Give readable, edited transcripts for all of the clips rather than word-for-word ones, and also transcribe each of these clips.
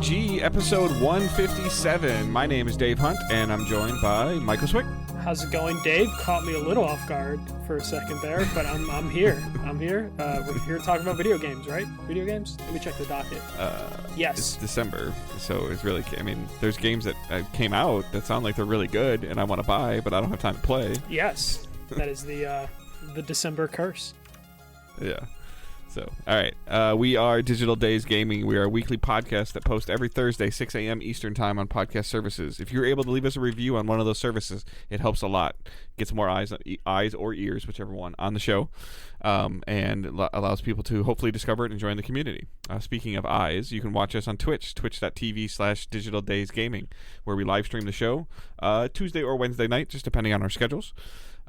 DDG episode 157. My name is Dave Hunt, and I'm joined by Michael Swick. How's it going, Dave? Caught me a little off guard for a second there, but I'm here. I'm here. We're here to talk about video games, right? Video games? Let me check the docket. Yes. It's December, so it's really... I mean, there's games that came out that sound like they're really good, and I want to buy, but I don't have time to play. Yes. That is the December curse. Yeah. So, all right. We are Digital Days Gaming. We are a weekly podcast that posts every Thursday, 6 a.m. Eastern Time on podcast services. If you're able to leave us a review on one of those services, it helps a lot. Gets more eyes or ears, whichever one, on the show, and allows people to hopefully discover it and join the community. Speaking of eyes, you can watch us on Twitch, twitch.tv/Digital Days Gaming, where we live stream the show Tuesday or Wednesday night, just depending on our schedules.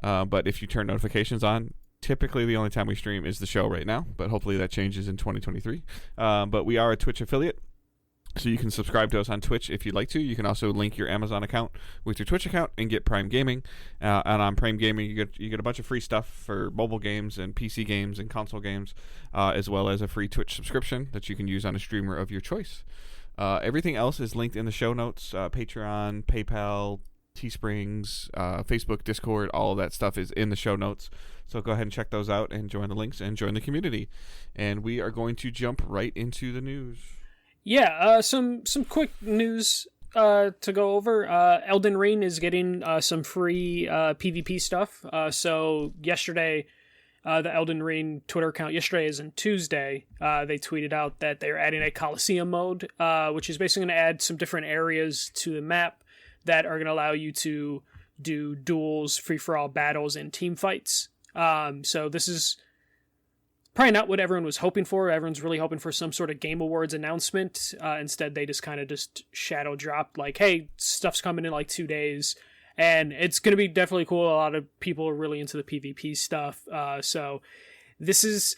But if you turn notifications on, typically the only time we stream is the show right now, but hopefully that changes in 2023. But we are a Twitch affiliate, so you can subscribe to us on Twitch if you'd like to. You can also link your Amazon account with your Twitch account and get Prime Gaming. And on Prime Gaming, you get a bunch of free stuff for mobile games and PC games and console games, as well as a free Twitch subscription that you can use on a streamer of your choice. Everything else is linked in the show notes. Patreon, PayPal, Teesprings, Facebook, Discord, all of that stuff is in the show notes. So go ahead and check those out and join the links and join the community. And we are going to jump right into the news. Yeah, some quick news to go over. Elden Ring is getting some free PvP stuff. So yesterday, the Elden Ring Twitter account, yesterday is in Tuesday, they tweeted out that they're adding a Coliseum mode, which is basically going to add some different areas to the map that are going to allow you to do duels, free-for-all battles, and team fights. So this is probably not what everyone was hoping for. Everyone's really hoping for some sort of Game Awards announcement. Instead, they just kind of shadow dropped, like, hey, stuff's coming in like 2 days. And it's going to be definitely cool. A lot of people are really into the PvP stuff. So this is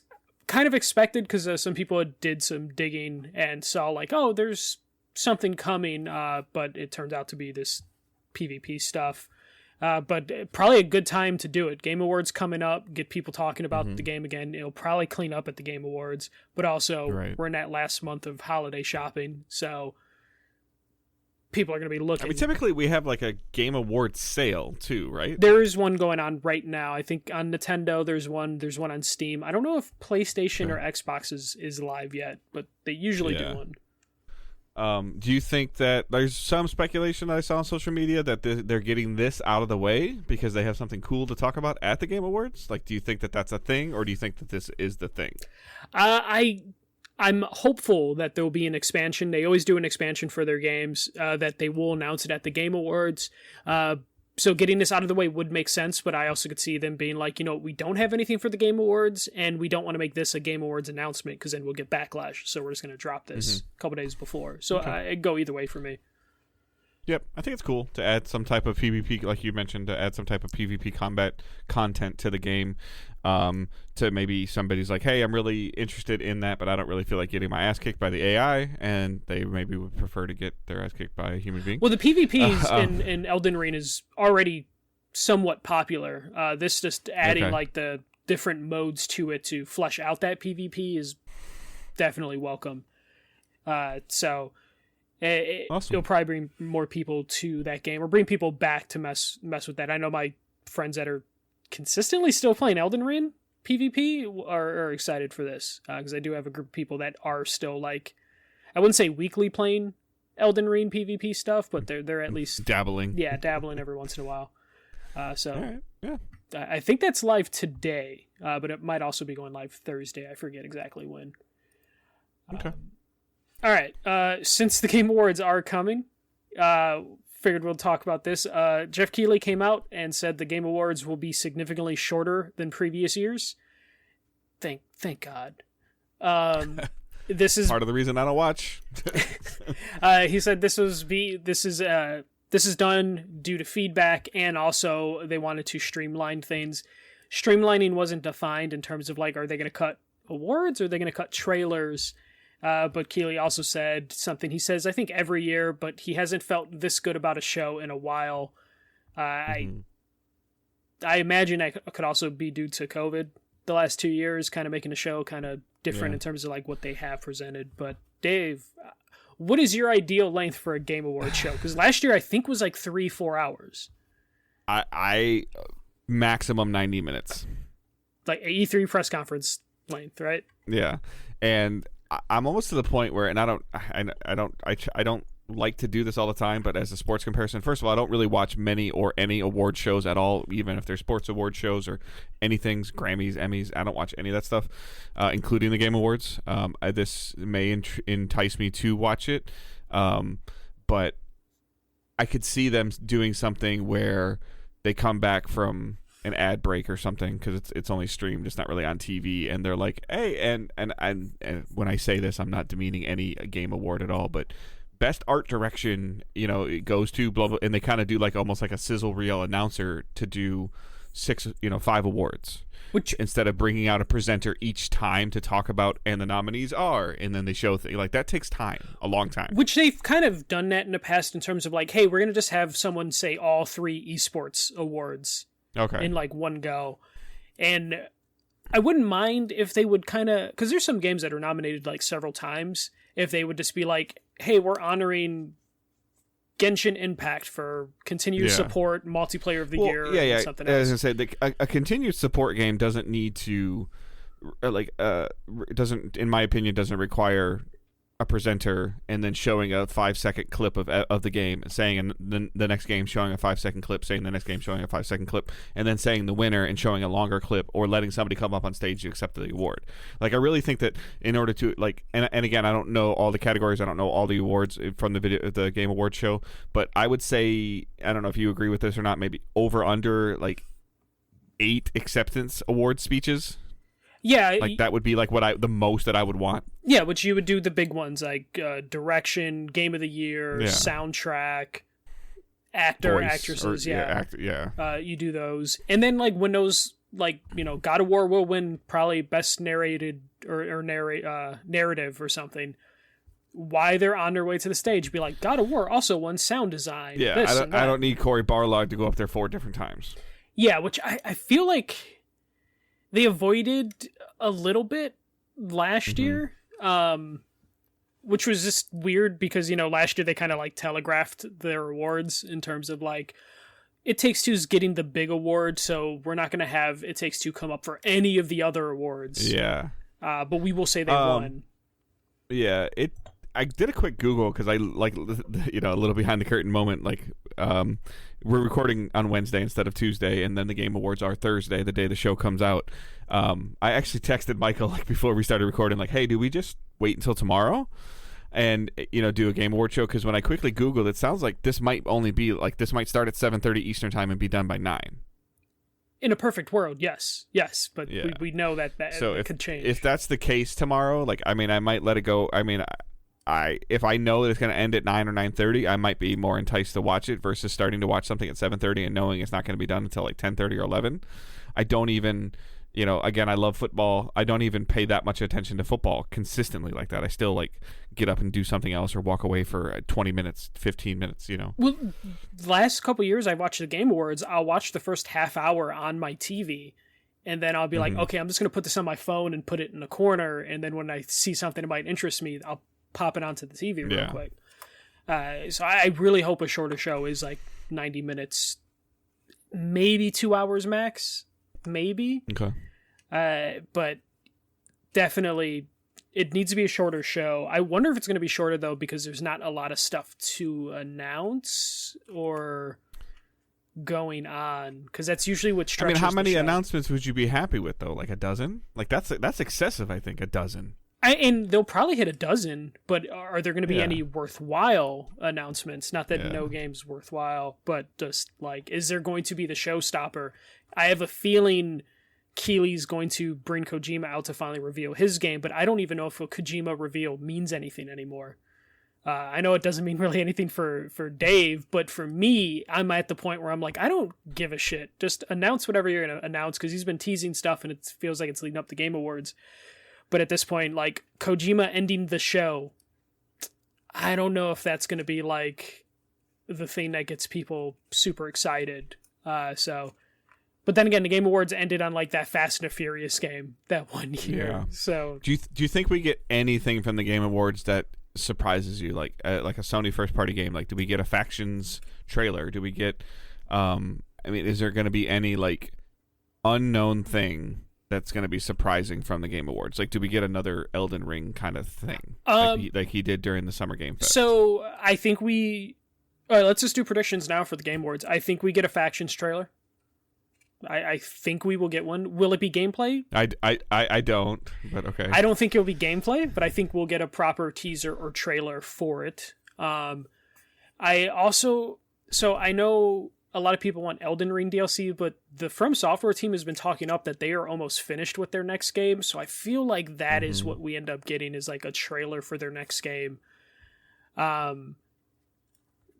kind of expected because some people did some digging and saw like, oh, there's something coming. But it turns out to be this PvP stuff. But probably a good time to do it. Game Awards coming up, get people talking about the game again. It'll probably clean up at the Game Awards, but also we're in that last month of holiday shopping, so people are going to be looking. I mean, typically we have like a Game Awards sale too, right? There is one going on right now. I think on Nintendo there's one on Steam. I don't know if PlayStation or Xbox is live yet, but they usually do one. Do you think that there's some speculation I saw on social media that they're getting this out of the way because they have something cool to talk about at the Game Awards? Like, do you think that that's a thing, or do you think that this is the thing? I'm hopeful that there will be an expansion. They always do an expansion for their games, that they will announce it at the Game Awards. So getting this out of the way would make sense, but I also could see them being like, we don't have anything for the Game Awards, and we don't want to make this a Game Awards announcement because then we'll get backlash. So we're just going to drop this a couple days before. So it'd go either way for me. Yep, I think it's cool to add some type of PvP, like you mentioned, to add some type of PvP combat content to the game. To maybe somebody's like, hey, I'm really interested in that, but I don't really feel like getting my ass kicked by the AI, and they maybe would prefer to get their ass kicked by a human being. Well, the PvPs in Elden Ring is already somewhat popular. This just adding like the different modes to it to flesh out that PvP is definitely welcome. So it'll probably bring more people to that game, or bring people back to mess with that. I know my friends that are consistently still playing Elden Ring PvP are excited for this, because I do have a group of people that are still, like, I wouldn't say weekly playing Elden Ring PvP stuff, but they're at least dabbling every once in a while. So all right. Yeah, I think that's live today, but it might also be going live Thursday. I forget exactly when. Okay. All right. Since the Game Awards are coming, figured we'll talk about this. Jeff Keighley came out and said the Game Awards will be significantly shorter than previous years. Thank God. This is part of the reason I don't watch. He said this is done due to feedback, and also they wanted to streamline things. Streamlining wasn't defined in terms of, like, are they going to cut awards, or are they going to cut trailers? But Keighley also said something. He says, I think every year, but he hasn't felt this good about a show in a while. I imagine that could also be due to COVID. The last 2 years, kind of making the show kind of different in terms of like what they have presented. But Dave, what is your ideal length for a Game Awards show? Because last year I think was like 3-4 hours. I maximum 90 minutes. Like E3 press conference length, right? Yeah, and I'm almost to the point where, and I don't like to do this all the time, but as a sports comparison, first of all, I don't really watch many or any award shows at all, even if they're sports award shows or anything's Grammys, Emmys. I don't watch any of that stuff, including the Game Awards. This may entice me to watch it, but I could see them doing something where they come back from an ad break or something, because it's only streamed, it's not really on TV, and they're like, hey, and when I say this, I'm not demeaning any game award at all, but best art direction, it goes to blah, blah, and they kind of do like almost like a sizzle reel announcer to do 5 awards, which instead of bringing out a presenter each time to talk about and the nominees are, and then they show like that takes time, a long time, which they've kind of done that in the past in terms of like, hey, we're gonna just have someone say all 3 esports awards in like one go. And I wouldn't mind if they would kind of, because there's some games that are nominated like several times, if they would just be like, hey, we're honoring Genshin Impact for continued support, multiplayer of the year, or something else. As I said, a continued support game doesn't need to, doesn't, in my opinion, doesn't require a presenter and then showing a 5-second clip of the game, saying the next game, showing a 5-second clip, saying the next game, showing a 5-second clip, and then saying the winner and showing a longer clip, or letting somebody come up on stage to accept the award. Like, I really think that in order to, like, and again, I don't know all the categories, I don't know all the awards from the Game Awards show, but I would say, I don't know if you agree with this or not, maybe over under like 8 acceptance award speeches. Yeah, like that would be like the most that I would want. Yeah, which you would do the big ones like direction, game of the year, soundtrack, actor, voice, actresses. You do those, and then like when those like God of War will win probably best narrated or narrative or something. Why they're on their way to the stage, be like, God of War also won sound design. Yeah, I don't need Corey Barlog to go up there 4 different times. Yeah, which I feel like they avoided a little bit last year, which was just weird because, last year they kind of like telegraphed their awards in terms of like, It Takes Two's getting the big award, so we're not going to have It Takes Two come up for any of the other awards. Yeah. But we will say they won. Yeah, I did a quick Google because I like, a little behind the curtain moment. Like, we're recording on Wednesday instead of Tuesday, and then the Game Awards are Thursday, the day the show comes out. I actually texted Michael like before we started recording, like, hey, do we just wait until tomorrow and do a Game Award show? Because when I quickly Googled, it sounds like this might only be like, this might start at 7:30 Eastern time and be done by 9. In a perfect world, yes, but we know that so could change. If that's the case tomorrow, like, I mean, I might let it go. I mean, if I know that it's going to end at 9 or 9:30, I might be more enticed to watch it versus starting to watch something at 7:30 and knowing it's not going to be done until like 10:30 or 11. I don't even, again, I love football. I don't even pay that much attention to football consistently like that. I still like get up and do something else or walk away for 20 minutes, 15 minutes, Well, the last couple of years I watched the Game Awards, I'll watch the first half hour on my TV. And then I'll be like, okay, I'm just going to put this on my phone and put it in the corner. And then when I see something that might interest me, I'll pop it onto the TV real quick. So I really hope a shorter show is like 90 minutes, maybe 2 hours max, maybe. Okay. But definitely it needs to be a shorter show. I wonder if it's going to be shorter though, because there's not a lot of stuff to announce or going on, because that's usually what stretches. How many announcements would you be happy with though? Like a dozen? Like that's excessive. I think a dozen. And they'll probably hit a dozen, but are there going to be any worthwhile announcements? Not that no game's worthwhile, but just like, is there going to be the showstopper? I have a feeling Keighley's going to bring Kojima out to finally reveal his game, but I don't even know if a Kojima reveal means anything anymore. I know it doesn't mean really anything for Dave, but for me, I'm at the point where I'm like, I don't give a shit. Just announce whatever you're going to announce, because he's been teasing stuff and it feels like it's leading up to Game Awards. But at this point, like, Kojima ending the show, I don't know if that's going to be, like, the thing that gets people super excited. But then again, the Game Awards ended on, like, that Fast and the Furious game that one year. Yeah. So do you think we get anything from the Game Awards that surprises you, like a Sony first party game? Like, do we get a Factions trailer? Do we get I mean, is there going to be any like unknown thing that's going to be surprising from the Game Awards? Like, do we get another Elden Ring kind of thing, like he did during the Summer Game Fest? So I think all right, let's just do predictions now for the Game Awards. I think we get a Factions trailer. I think we will get one. Will it be gameplay? I don't, but okay. I don't think it'll be gameplay, but I think we'll get a proper teaser or trailer for it. I know a lot of people want Elden Ring DLC, but the From Software team has been talking up that they are almost finished with their next game, so I feel like that is what we end up getting, is like a trailer for their next game.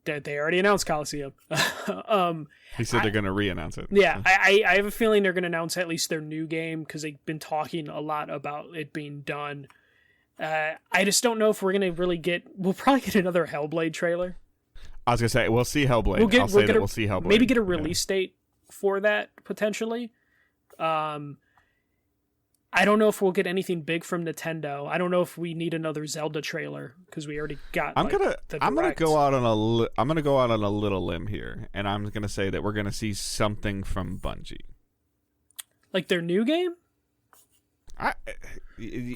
They already announced Coliseum. He said they're going to re-announce it. Yeah, I have a feeling they're going to announce at least their new game, because they've been talking a lot about it being done. I just don't know if we're going to really we'll probably get another Hellblade trailer. I was going to say, we'll see Hellblade. We'll see Hellblade. Maybe get a release date for that, potentially. I don't know if we'll get anything big from Nintendo. I don't know if we need another Zelda trailer, because we already got. I'm gonna go out on a little limb here, and I'm gonna say that we're gonna see something from Bungie, like their new game.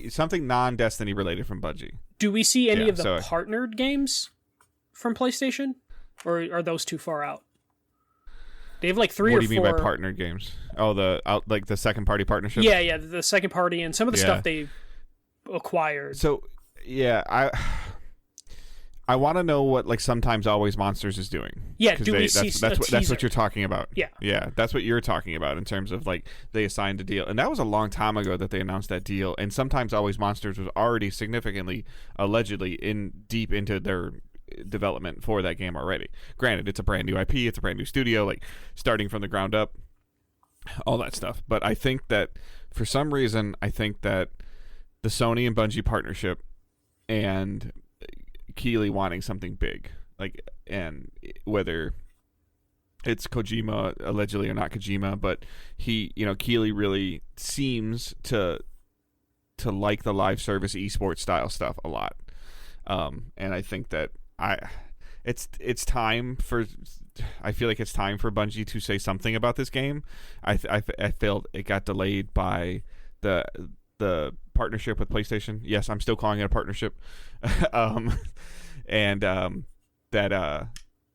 Something non-Destiny related from Bungie. Do we see any of the partnered games from PlayStation, or are those too far out? They have like 3 or 4. What do you mean by partnered games? Oh, like the second party partnership? Yeah, the second party and some of the stuff they acquired. So, yeah, I want to know what like Sometimes Always Monsters is doing. Yeah, do we see that's what you're talking about. Yeah, that's what you're talking about in terms of like they assigned a deal, and that was a long time ago that they announced that deal. And Sometimes Always Monsters was already significantly, allegedly, deep into their development for that game already. Granted, it's a brand new IP, it's a brand new studio, like starting from the ground up, all that stuff. But I think that for some reason, I think that the Sony and Bungie partnership and Keighley wanting something big, like, and whether it's Kojima allegedly or not Kojima, but Keighley really seems to like the live service esports style stuff a lot. And I think that it's time for. I feel like it's time for Bungie to say something about this game. I felt it got delayed by the partnership with PlayStation. Yes, I'm still calling it a partnership,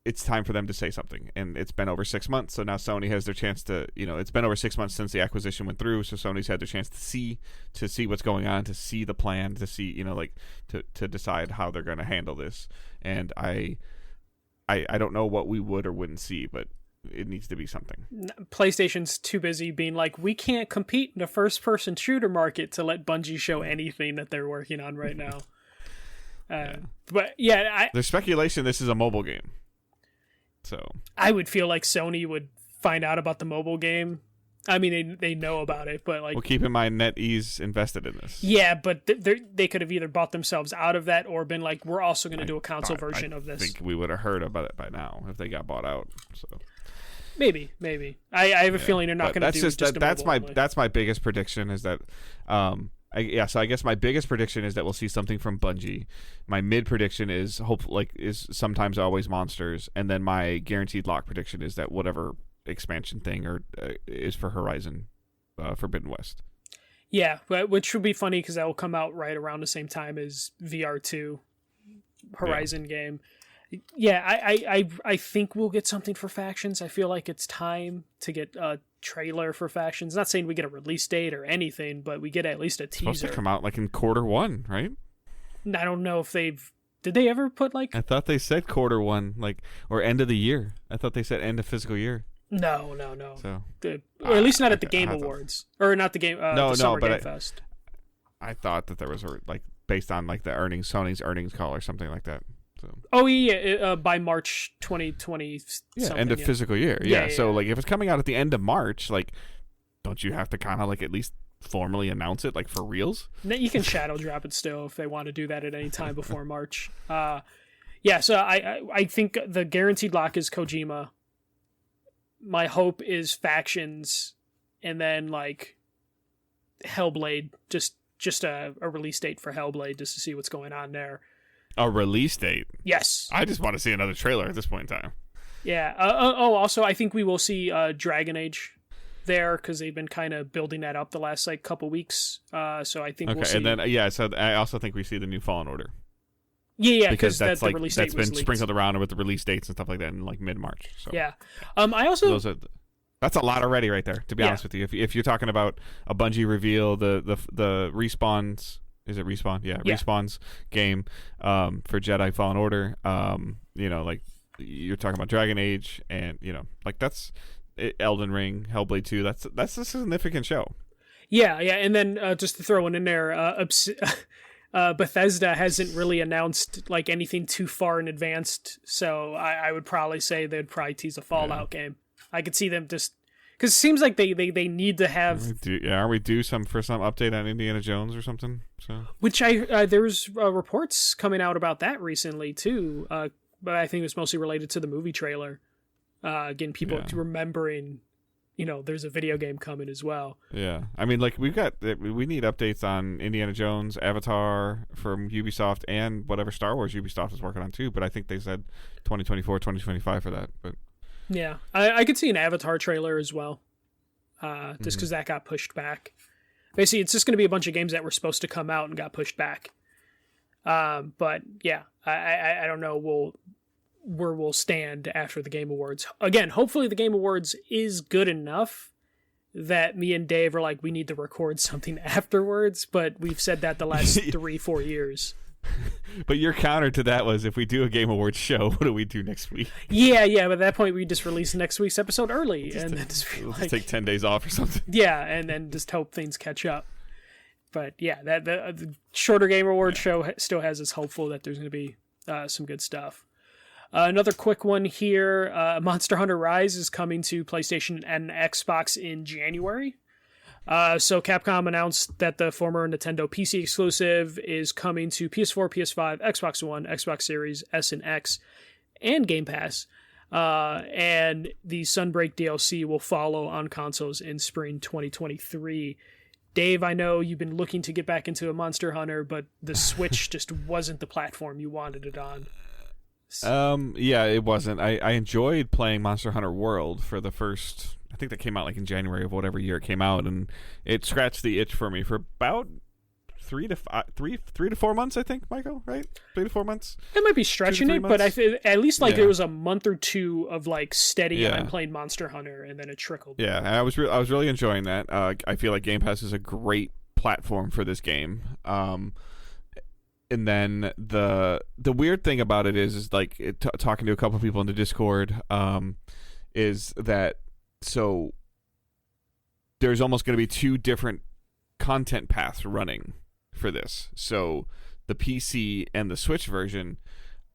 it's time for them to say something. And it's been over 6 months, so now Sony has their chance to. It's been over 6 months since the acquisition went through, so Sony's had their chance to see what's going on, to see the plan, to see to decide how they're going to handle this. And I don't know what we would or wouldn't see, but it needs to be something. PlayStation's too busy being like, we can't compete in the first-person shooter market to let Bungie show anything that they're working on right now. But yeah, there's speculation this is a mobile game. So I would feel like Sony would find out about the mobile game. I mean, they know about it, but like... Well, keep in mind, NetEase invested in this. Yeah, but they could have either bought themselves out of that or been like, we're also going to do a console version of this. I think we would have heard about it by now if they got bought out. So maybe. I have a feeling they're not going to do just a mobile only. That's my biggest prediction is that... So I guess my biggest prediction is that we'll see something from Bungie. My mid prediction is is Sometimes Always Monsters, and then my guaranteed lock prediction is that whatever expansion thing or is for Horizon Forbidden West. Yeah, which would be funny because that will come out right around the same time as VR2 Horizon game. Yeah, I think we'll get something for Factions. I feel like it's time to get a trailer for Factions. Not saying we get a release date or anything, but we get at least a teaser. It's supposed to come out like in Q1, right? I don't know if did they ever put like... I thought they said Q1, or end of the year. I thought they said end of fiscal year. No. So, or at least not at the Game Awards. Or not the Game... the Summer Game Fest. I thought that there was based on like the Sony's earnings call or something like that. So. Oh yeah, by March 2020. Yeah, end of fiscal year. Yeah. So like, if it's coming out at the end of March, like, don't you have to kind of like at least formally announce it, like for reals? You can shadow drop it still if they want to do that at any time before March. Yeah. So I think the guaranteed lock is Kojima. My hope is Factions, and then like Hellblade. Just a release date for Hellblade just to see what's going on there. A release date? Yes. I just want to see another trailer at this point in time. Yeah. Also, I think we will see Dragon Age there because they've been kind of building that up the last couple weeks. So I think we'll see. And then so I also think we see the new Fallen Order. Yeah, because that's the release date that's been was sprinkled around with the release dates and stuff like that in mid-March. So. Yeah. I also that's a lot already right there. To be honest with you, if you're talking about a Bungie reveal, the Respawn's. Is it Respawn? Yeah, Respawn's game for Jedi Fallen Order. You're talking about Dragon Age, and that's Elden Ring, Hellblade 2. That's a significant show. Yeah, and then just to throw one in there, Bethesda hasn't really announced anything too far in advance, so I would probably say they'd probably tease a Fallout game. I could see them just because it seems like they need to have. Are we due for some update on Indiana Jones or something? So which there's reports coming out about that recently too, but I think it was mostly related to the movie trailer. Getting people remembering, there's a video game coming as well. Yeah, I mean, we need updates on Indiana Jones, Avatar from Ubisoft, and whatever Star Wars Ubisoft is working on too. But I think they said 2024, 2025 for that. But yeah, I could see an Avatar trailer as well, just because that got pushed back. Basically, it's just going to be a bunch of games that were supposed to come out and got pushed back. But yeah, I don't know where we'll stand after the Game Awards. Again, hopefully the Game Awards is good enough that me and Dave are like, we need to record something afterwards, but we've said that the last 3-4 years. But your counter to that was, if we do a Game Awards show, what do we do next week? Yeah, but at that point we just release next week's episode early and then just take 10 days off or something. Yeah, and then just hope things catch up. But yeah, the shorter Game Awards show still has us hopeful that there's going to be some good stuff. Another quick one here. Monster Hunter Rise is coming to PlayStation and Xbox in January. So Capcom announced that the former Nintendo PC exclusive is coming to PS4, PS5, Xbox One, Xbox Series S and X, and Game Pass. And the Sunbreak DLC will follow on consoles in spring 2023. Dave, I know you've been looking to get back into a Monster Hunter, but the Switch just wasn't the platform you wanted it on. Yeah, it wasn't. I enjoyed playing Monster Hunter World for the first, I think that came out in January of whatever year it came out, and it scratched the itch for me for about 3 to 4 months, I think, Michael, right? 3 to 4 months. It might be stretching it, but I feel at least there was a month or two of steady I'm playing Monster Hunter, and then it trickled. Yeah, and I was really enjoying that. I feel like Game Pass is a great platform for this game. And then the weird thing about it is talking to a couple of people in the Discord, is that so there's almost going to be 2 different content paths running for this. So the PC and the Switch version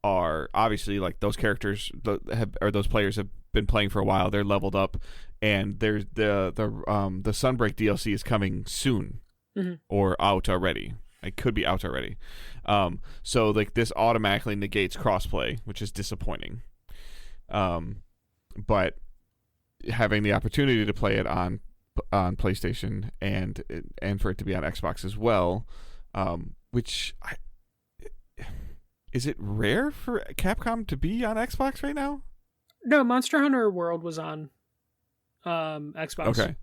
are obviously those characters those players have been playing for a while. They're leveled up, and there's the Sunbreak DLC is coming soon, or out already. It could be out already. So this automatically negates crossplay, which is disappointing. But having the opportunity to play it on PlayStation and for it to be on Xbox as well, is it rare for Capcom to be on Xbox right now? No, Monster Hunter World was on Xbox. Okay.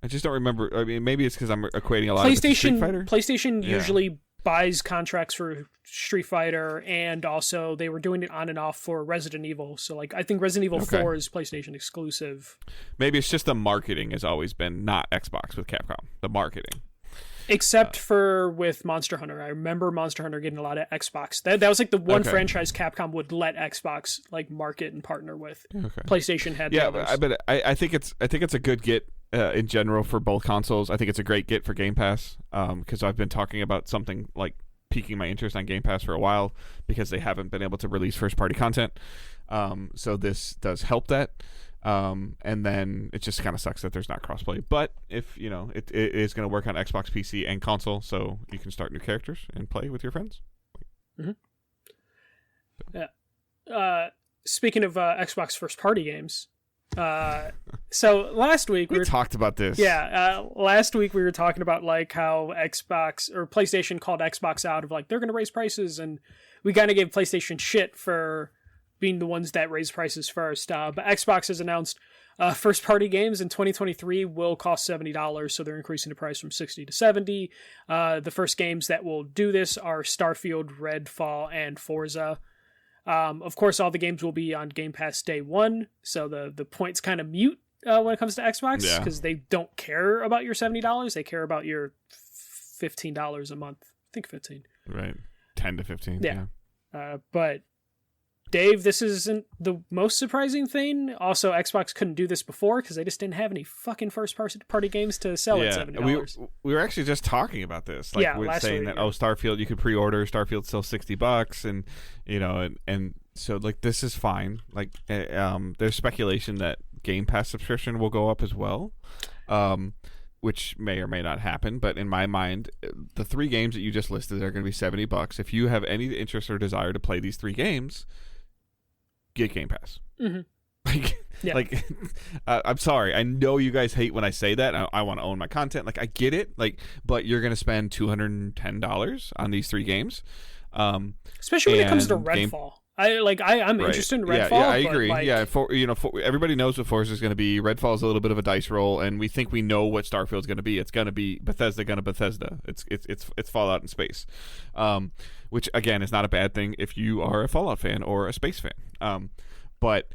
I just don't remember. I mean, maybe it's because I'm equating a lot of Street Fighter. PlayStation usually buys contracts for Street Fighter, and also they were doing it on and off for Resident Evil. So, I think Resident Evil 4 is PlayStation exclusive. Maybe it's just the marketing has always been not Xbox with Capcom. The marketing. Except for with Monster Hunter. I remember Monster Hunter getting a lot of Xbox. That was the one franchise Capcom would let Xbox market and partner with. Okay. PlayStation had the others. But I think it's a good get in general for both consoles. I think it's a great get for Game Pass, because I've been talking about something piquing my interest on Game Pass for a while because they haven't been able to release first party content. So this does help that. And then it just kind of sucks that there's not crossplay. But if it is going to work on Xbox, PC, and console, so you can start new characters and play with your friends. Yeah. Speaking of Xbox first party games, so last week we talked about this. Yeah, last week we were talking about how Xbox or PlayStation called Xbox out of they're going to raise prices, and we kind of gave PlayStation shit for being the ones that raised prices first. But Xbox has announced first-party games in 2023 will cost $70, so they're increasing the price from $60 to $70. The first games that will do this are Starfield, Redfall, and Forza. Of course, all the games will be on Game Pass day one, so the points kind of mute when it comes to Xbox, because they don't care about your $70. They care about your $15 a month. I think 15. Right. 10 to 15. Yeah. But Dave, this isn't the most surprising thing. Also, Xbox couldn't do this before because they just didn't have any fucking first-party games to sell at $70. We were actually just talking about this. Like, we're saying that, Starfield, you could pre-order. Starfield's still $60, and, you know, and so, like, this is fine. Like, there's speculation that Game Pass subscription will go up as well, which may or may not happen. But in my mind, the 3 games that you just listed are going to be $70. If you have any interest or desire to play these 3 games, get Game Pass. I'm sorry. I know you guys hate when I say that. I want to own my content. Like, I get it. Like, but you're going to spend $210 on these 3 games, especially when it comes to Redfall. I'm interested in Redfall. Yeah, I agree. Everybody knows what Forza is going to be. Redfall is a little bit of a dice roll, and we think we know what Starfield's going to be. It's going to be Bethesda. It's Fallout in space, which again is not a bad thing if you are a Fallout fan or a space fan. But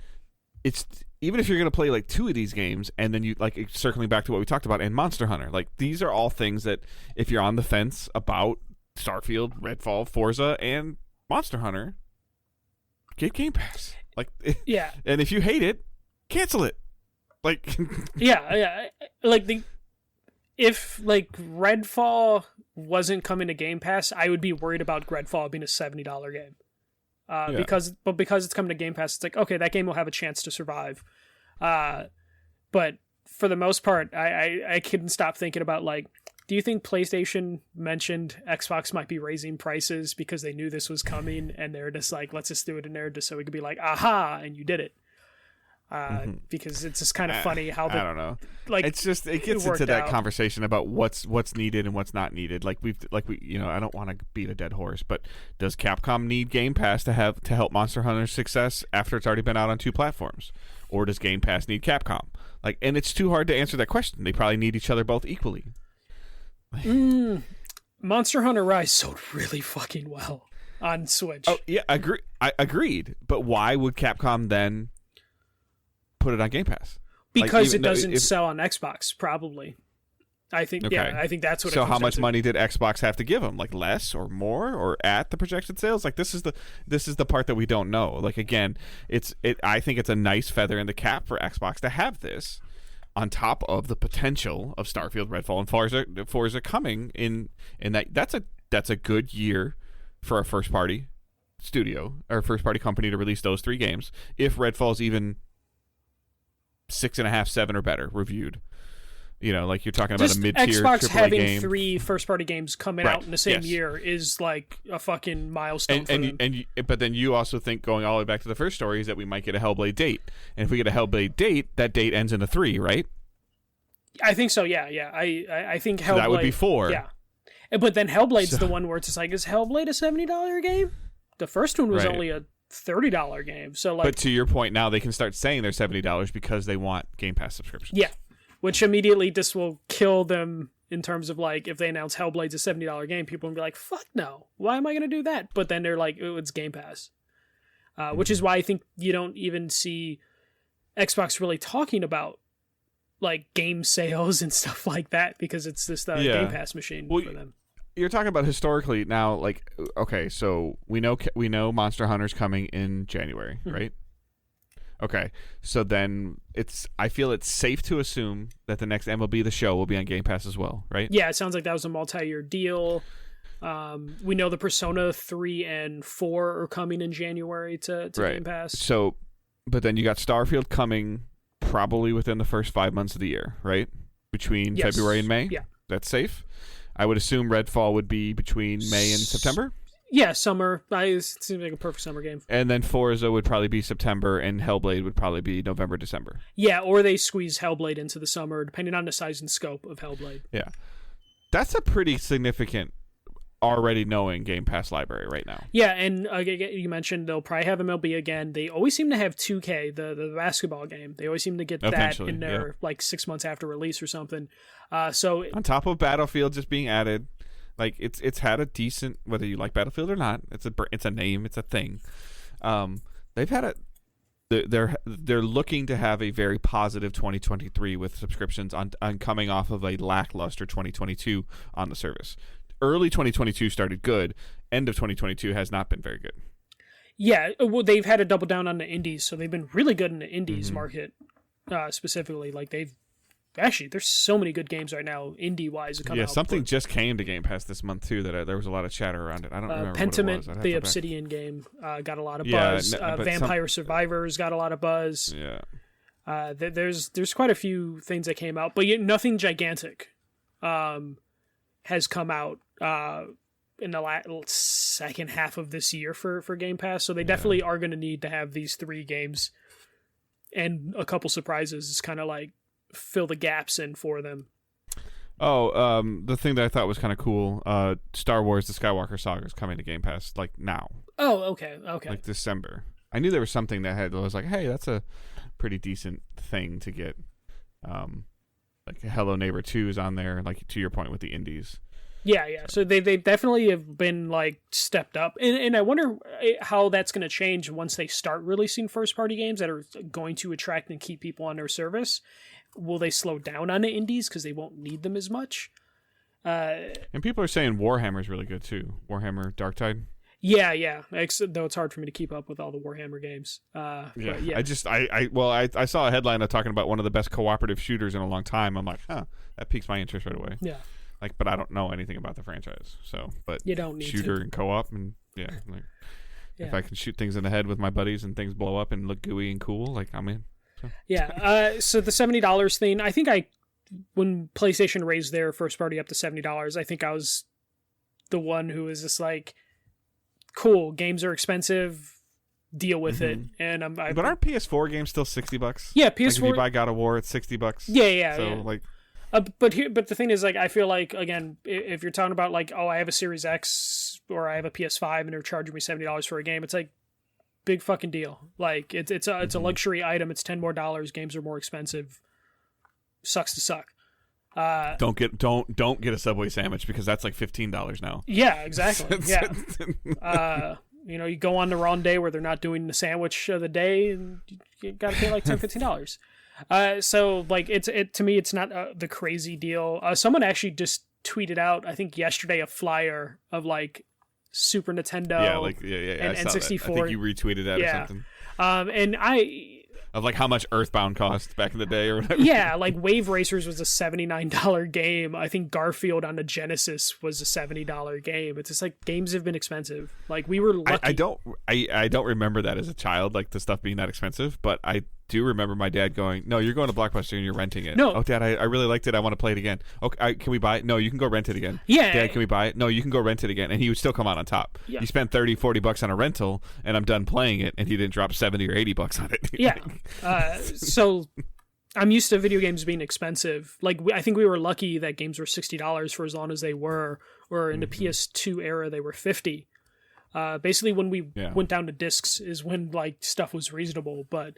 it's even if you're going to play like 2 of these games, and then you like circling back to what we talked about and Monster Hunter, like these are all things that if you're on the fence about Starfield, Redfall, Forza, and Monster Hunter, get Game Pass. Like, yeah. And if you hate it, cancel it. Like, yeah. Like if like Redfall wasn't coming to Game Pass, I would be worried about Redfall being a $70 game. Because it's coming to Game Pass, it's like, okay, that game will have a chance to survive. But for the most part, I couldn't stop thinking about, like, do you think PlayStation mentioned Xbox might be raising prices because they knew this was coming, and they're just like, let's just do it in there just so we could be like, aha, and you did it. Because it's just kind of funny how I don't know. Like, it's just it gets into that conversation about what's needed and what's not needed. Like we I don't want to beat a dead horse, but does Capcom need Game Pass to help Monster Hunter's success after it's already been out on 2 platforms, or does Game Pass need Capcom? Like, and it's too hard to answer that question. They probably need each other both equally. Monster Hunter Rise sold really fucking well on Switch. Oh yeah, agreed. But why would Capcom then put it on Game Pass? Because it doesn't sell on Xbox, probably. I think. Okay. Yeah, I think that's what. So how much money did Xbox have to give them? Like less or more or at the projected sales? Like this is the part that we don't know. Like again, I think it's a nice feather in the cap for Xbox to have this on top of the potential of Starfield, Redfall, and Forza coming in that's a good year for a first party studio or first party company to release those 3 games. If Redfall's even 6.5, 7 or better reviewed, you know, like you're talking about a mid-tier Xbox AAA having game. 3 first-party games coming out in the same year is like a fucking milestone for them. But then you also think, going all the way back to the first story, is that we might get a Hellblade date, and if we get a Hellblade date, that date ends in a 3, right? I think so. Yeah. I think Hellblade. So that would be 4. Yeah, but then Hellblade's the one where it's just like, is Hellblade a $70 game? The first one was only a $30 game. So like, but to your point, now they can start saying they're $70 because they want Game Pass subscriptions. Yeah. Which immediately just will kill them in terms of, like, if they announce Hellblade's a $70 game, people will be like, fuck no, why am I going to do that? But then they're like, oh, it's Game Pass. Which is why I think you don't even see Xbox really talking about, like, game sales and stuff like that, because it's just a Game Pass machine for them. You're talking about historically now, like, okay, so we know Monster Hunter's coming in January, right? Okay, so then I feel it's safe to assume that the next MLB The Show will be on Game Pass as well, right? Yeah, it sounds like that was a multi-year deal. We know the Persona 3 and 4 are coming in January to Game Pass. So, but then you got Starfield coming probably within the first 5 months of the year, right? Between February and May? Yeah. That's safe? I would assume Redfall would be between May and September? Yeah, summer. It seems like a perfect summer game. And then Forza would probably be September, and Hellblade would probably be November, December. Yeah, or they squeeze Hellblade into the summer, depending on the size and scope of Hellblade. Yeah. That's a pretty significant already knowing Game Pass library right now. Yeah, and you mentioned they'll probably have MLB again. They always seem to have 2K, the basketball game. They always seem to get that in there like 6 months after release or something. So on top of Battlefield just being added, like it's had a decent, whether you like Battlefield or not, it's a name, it's a thing. They've had they're looking to have a very positive 2023 with subscriptions on coming off of a lackluster 2022 on the service. Early 2022 started good. End of 2022 has not been very good. Yeah, well, they've had to double down on the indies, so they've been really good in the indies market specifically. Like there's so many good games right now, indie-wise. Yeah, something just came to Game Pass this month too that there was a lot of chatter around it. I don't remember Pentiment, what it was. the Obsidian game, got a lot of buzz. Vampire Survivors got a lot of buzz. Yeah. There's quite a few things that came out, but yet nothing gigantic has come out in the second half of this year for Game Pass. So they definitely are going to need to have these 3 games and a couple surprises. It's kind of like fill the gaps in for them. The thing that I thought was kind of cool, Star Wars: The Skywalker Saga is coming to Game Pass like now. Oh, okay. Like December. I knew there was something that was like, hey, that's a pretty decent thing to get. Like Hello Neighbor 2 is on there, like to your point with the indies. Yeah. So they definitely have been like stepped up, and I wonder how that's going to change once they start releasing first party games that are going to attract and keep people on their service. Will they slow down on the indies because they won't need them as much? And people are saying Warhammer is really good too. Warhammer Darktide. Yeah. Though it's hard for me to keep up with all the Warhammer games. Yeah. I saw a headline talking about one of the best cooperative shooters in a long time. I'm like, that piques my interest right away. Yeah. Like, but I don't know anything about the franchise. So, but you don't need shooter to. and co-op and if I can shoot things in the head with my buddies and things blow up and look gooey and cool, like I'm in. So. Yeah. So the $70 thing, I think when PlayStation raised their first party up to $70, I think I was the one who was just like, cool, games are expensive, deal with it. And but aren't PS4 games still $60? Yeah, PS4. Like if you buy God of War, it's $60. Yeah. So like, but the thing is, like, I feel like, again, if you're talking about like, oh, I have a Series X or I have a PS5 and they're charging me $70 for a game, it's like big fucking deal. Like it's a luxury item. It's $10 more. Games are more expensive. Sucks to suck. Don't get a Subway sandwich because that's like $15 now. Yeah, exactly. Yeah. You go on the wrong day where they're not doing the sandwich of the day, and you got to pay like $10-15. So like to me, it's not the crazy deal. Someone actually just tweeted out, I think yesterday, a flyer of like Super Nintendo. And N64. I think you retweeted that or something. And of like how much Earthbound cost back in the day or whatever. Yeah, like Wave Racers was a $79 game. I think Garfield on the Genesis was a $70 game. It's just like games have been expensive. Like we were lucky. I don't remember that as a child, like the stuff being that expensive, but I do remember my dad going, no, you're going to Blockbuster and you're renting it. No. Oh, Dad, I really liked it. I want to play it again. Okay, can we buy it? No, you can go rent it again. Yeah. Dad, can we buy it? No, you can go rent it again. And he would still come out on top. Yeah. You spent $30-$40 on a rental and I'm done playing it and he didn't drop $70 or $80 on it. Yeah. So I'm used to video games being expensive. Like I think we were lucky that games were $60 for as long as they were, or in the PS2 era they were $50. Basically when we went down to discs is when like stuff was reasonable, but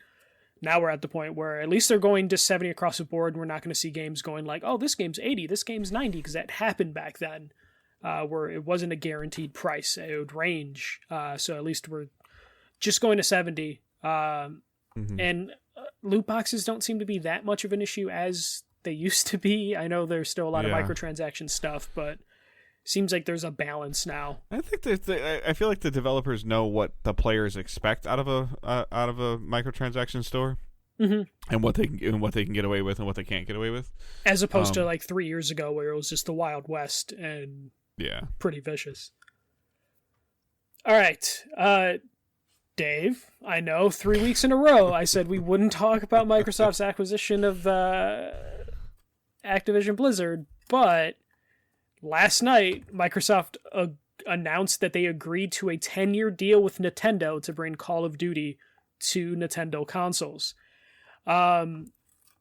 now we're at the point where at least they're going to 70 across the board. We're not going to see games going like, oh, this game's 80, this game's 90, because that happened back then, where it wasn't a guaranteed price. It would range. So at least we're just going to 70. And loot boxes don't seem to be that much of an issue as they used to be. I know there's still a lot of microtransaction stuff, but seems like there's a balance now. I think I feel like the developers know what the players expect out of a microtransaction store, and what they can get away with and what they can't get away with, as opposed to like 3 years ago where it was just the Wild West and pretty vicious. All right, Dave. I know 3 weeks in a row I said we wouldn't talk about Microsoft's acquisition of Activision Blizzard, but last night, Microsoft announced that they agreed to a 10-year deal with Nintendo to bring Call of Duty to Nintendo consoles.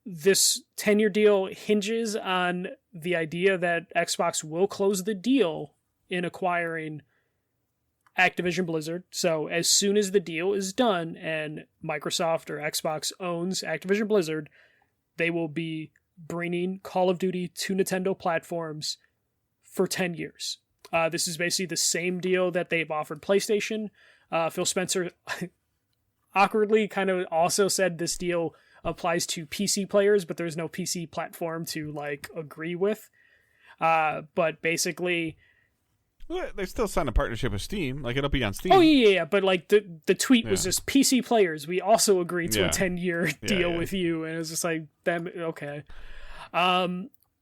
This 10-year deal hinges on the idea that Xbox will close the deal in acquiring Activision Blizzard. So as soon as the deal is done and Microsoft or Xbox owns Activision Blizzard, they will be bringing Call of Duty to Nintendo platforms for 10 years. This is basically the same deal that they've offered PlayStation. Phil Spencer awkwardly kind of also said this deal applies to PC players, but there's no PC platform to like agree with. But basically, well, they still signed a partnership with Steam. Like, it'll be on Steam. Oh yeah. But like the tweet was just PC players. We also agreed to a 10-year deal with you, and it was just like, them. Okay.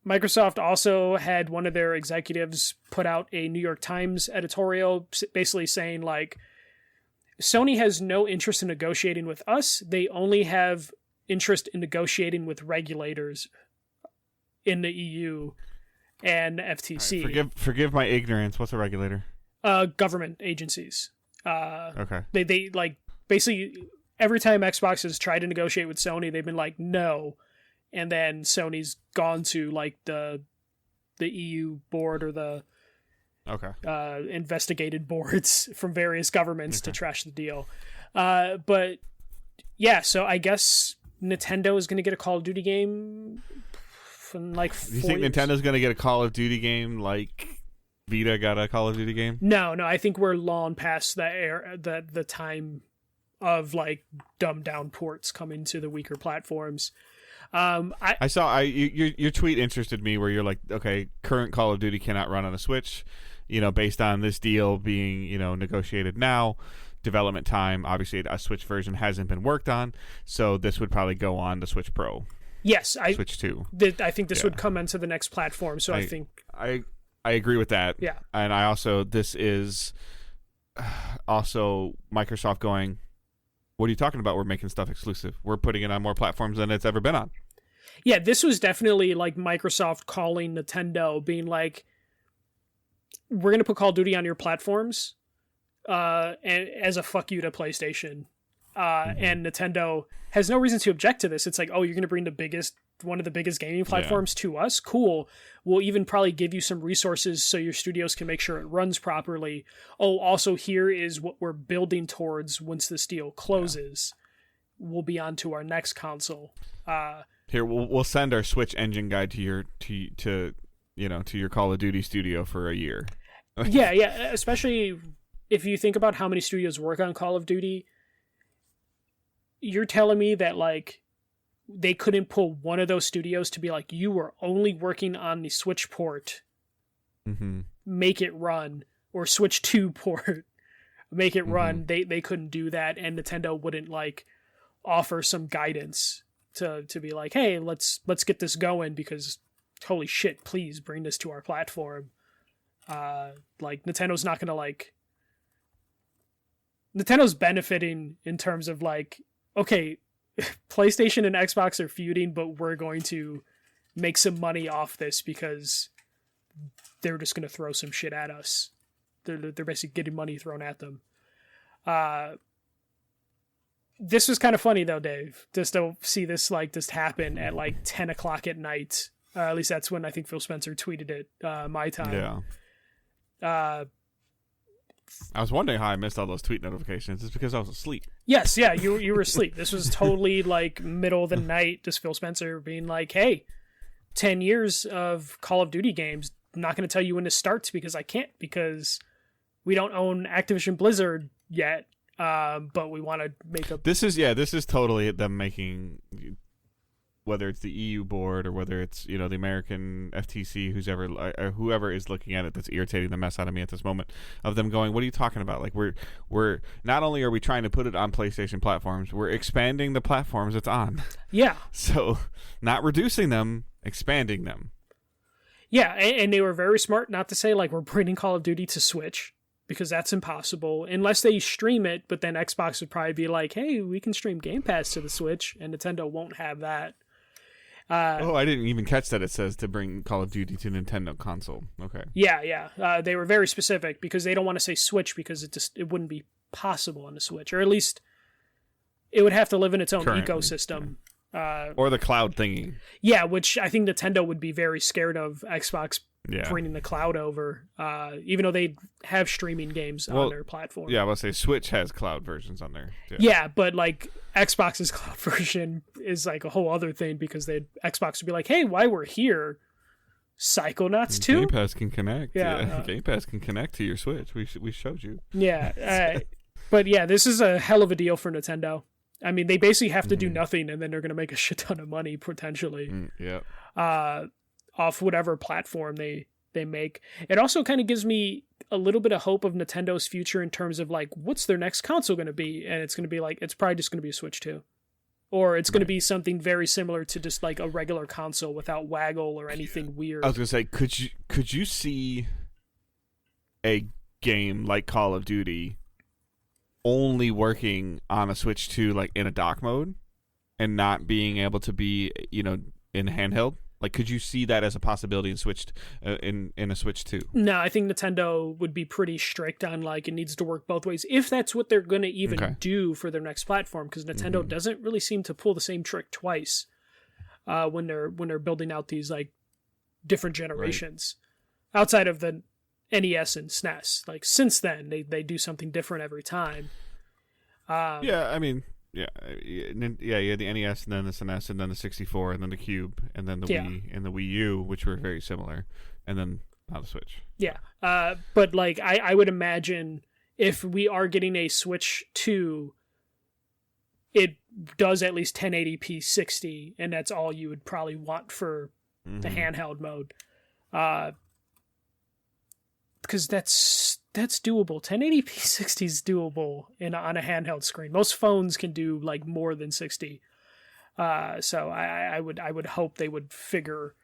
Microsoft also had one of their executives put out a New York Times editorial basically saying like, Sony has no interest in negotiating with us. They only have interest in negotiating with regulators in the EU and FTC. Right, forgive my ignorance. What's a regulator? Government agencies. Okay. They like basically every time Xbox has tried to negotiate with Sony, they've been like, no. And then Sony's gone to like the EU board or the investigated boards from various governments to trash the deal. But yeah, so I guess Nintendo is going to get a Call of Duty game from like 4 You think years. Nintendo's going to get a Call of Duty game like Vita got a Call of Duty game? No, I think we're long past that era, the time of like dumbed down ports coming to the weaker platforms. I saw your tweet interested me where you're like, okay, current Call of Duty cannot run on a Switch, based on this deal being, negotiated now. Development time, obviously a Switch version hasn't been worked on, so this would probably go on to Switch Pro. Yes, Switch 2. I think this would come into the next platform, so I think I agree with that. Yeah. And this is also Microsoft going, what are you talking about? We're making stuff exclusive. We're putting it on more platforms than it's ever been on. Yeah, this was definitely like Microsoft calling Nintendo, being like, we're going to put Call of Duty on your platforms and as a fuck you to PlayStation. And Nintendo has no reason to object to this. It's like, oh, you're going to bring one of the biggest gaming platforms to us? Cool. We'll even probably give you some resources so your studios can make sure it runs properly. Oh, also here is what we're building towards once this deal closes. We'll be on to our next console. Here, we'll send our Switch engine guide to your Call of Duty studio for a year. yeah, especially if you think about how many studios work on Call of Duty. You're telling me that like they couldn't pull one of those studios to be like, you were only working on the Switch port, make it run, or Switch 2 port, make it run. They couldn't do that, and Nintendo wouldn't like offer some guidance to be like, hey, let's get this going, because holy shit, please bring this to our platform. Like Nintendo's not gonna like. Nintendo's benefiting in terms of like, okay, PlayStation and Xbox are feuding, but we're going to make some money off this because they're just going to throw some shit at us. They're basically getting money thrown at them. This was kind of funny though, Dave, just to see this like just happen at like 10 o'clock at night. At least that's when I think Phil Spencer tweeted it, my time. Yeah. I was wondering how I missed all those tweet notifications. It's because I was asleep. Yes, yeah, you were asleep. This was totally like middle of the night, just Phil Spencer being like, hey, 10 years of Call of Duty games. I'm not going to tell you when to start because I can't, because we don't own Activision Blizzard yet, but we want to make a... This is totally them making... Whether it's the EU board or whether it's the American FTC, whoever is looking at it, that's irritating the mess out of me at this moment, of them going, what are you talking about? Like we're not only are we trying to put it on PlayStation platforms, we're expanding the platforms it's on. Yeah. So not reducing them, expanding them. Yeah, and they were very smart not to say like we're bringing Call of Duty to Switch, because that's impossible unless they stream it. But then Xbox would probably be like, hey, we can stream Game Pass to the Switch, and Nintendo won't have that. I didn't even catch that it says to bring Call of Duty to Nintendo console. Okay. Yeah. They were very specific because they don't want to say Switch because it wouldn't be possible on the Switch, or at least it would have to live in its own ecosystem. Or the cloud thingy. Yeah, which I think Nintendo would be very scared of Xbox bringing the cloud over, even though they have streaming games on their platform. Yeah, I was say Switch has cloud versions on there. Yeah, but like Xbox's cloud version is like a whole other thing because Xbox would be like, hey, while we're here, Psychonauts 2? Game Pass can connect. Yeah. Game Pass can connect to your Switch. We showed you. Yeah. But yeah, this is a hell of a deal for Nintendo. I mean, they basically have to do nothing, and then they're going to make a shit ton of money, potentially. Off whatever platform they make. It also kind of gives me a little bit of hope of Nintendo's future in terms of like, what's their next console going to be? And it's going to be like, it's probably just going to be a Switch 2. Or it's going to be something very similar to just like a regular console without waggle or anything weird. I was going to say, could you see a game like Call of Duty only working on a Switch 2 like in a dock mode and not being able to be, in handheld? Like, could you see that as a possibility in a Switch 2? No, I think Nintendo would be pretty strict on like it needs to work both ways if that's what they're going to even do for their next platform, because Nintendo doesn't really seem to pull the same trick twice when they're building out these like different generations outside of the NES and SNES. Like since then they do something different every time. Yeah, I mean, you had the NES and then the SNES and then the 64 and then the Cube and then the Wii and the Wii U, which were very similar, and then now the Switch. Yeah, but like I would imagine if we are getting a Switch 2, it does at least 1080p 60, and that's all you would probably want for the handheld mode. Because that's doable. 1080p 60 is doable on a handheld screen. Most phones can do like more than 60. So I would hope they would figure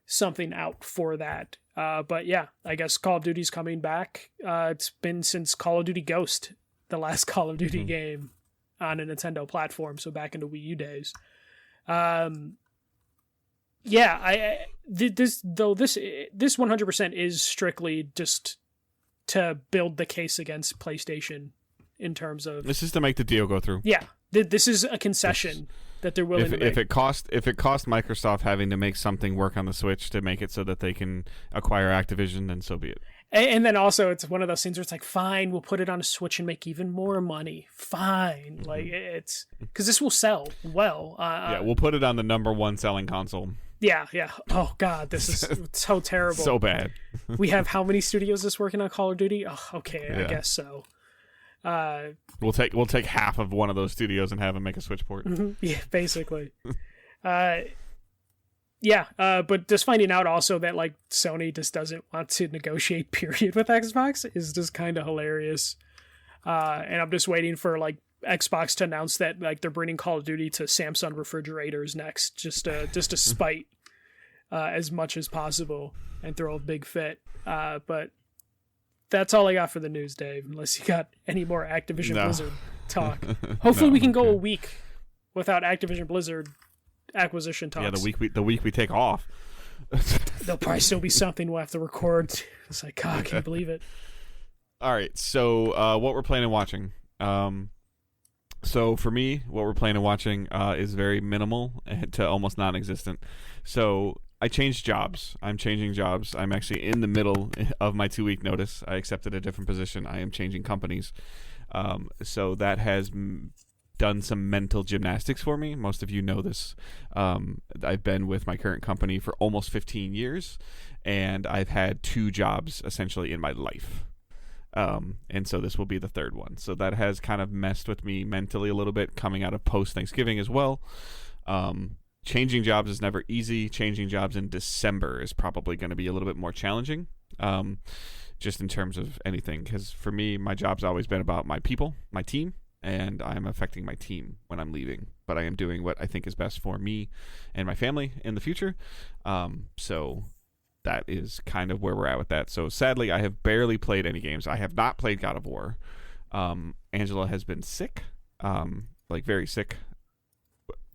something out for that. But yeah, I guess Call of Duty's coming back. It's been since Call of Duty Ghost, the last Call of Duty game on a Nintendo platform. So back in the Wii U days. This 100% is strictly just to build the case against PlayStation in terms of this is to make the deal go through. Yeah, this is a concession that they're willing to make. If it cost Microsoft having to make something work on the Switch to make it so that they can acquire Activision, then so be it. And then also it's one of those things where it's like, fine, we'll put it on a Switch and make even more money. Fine, like it's because this will sell well. We'll put it on the number one selling console. Yeah. Oh God, this is so terrible. So bad. We have how many studios that's working on Call of Duty? Oh, okay, I guess so. We'll take half of one of those studios and have them make a Switch port. Yeah, basically. But just finding out also that like Sony just doesn't want to negotiate period with Xbox is just kind of hilarious. And I'm just waiting for like Xbox to announce that like they're bringing Call of Duty to Samsung refrigerators next, just to spite as much as possible and throw a big fit. But that's all I got for the news, Dave. Unless you got any more Activision Blizzard talk. Hopefully we can go a week without Activision Blizzard acquisition talks. Yeah, the week we take off. There'll probably still be something we'll have to record. It's like, God, I can't believe it. All right, so what we're planning on watching. So for me, what we're planning on watching is very minimal to almost non-existent. So I changed jobs. I'm changing jobs. I'm actually in the middle of my 2-week notice. I accepted a different position. I am changing companies. So that has done some mental gymnastics for me. Most of you know this. I've been with my current company for almost 15 years, and I've had 2 jobs essentially in my life. And so this will be the 3rd one. So that has kind of messed with me mentally a little bit coming out of post-Thanksgiving as well. Changing jobs is never easy. Changing jobs in December is probably going to be a little bit more challenging, just in terms of anything. Because for me, my job's always been about my people, my team, and I'm affecting my team when I'm leaving. But I am doing what I think is best for me and my family in the future. So that is kind of where we're at with that. So sadly, I have barely played any games. I have not played God of War. Angela has been sick, like very sick.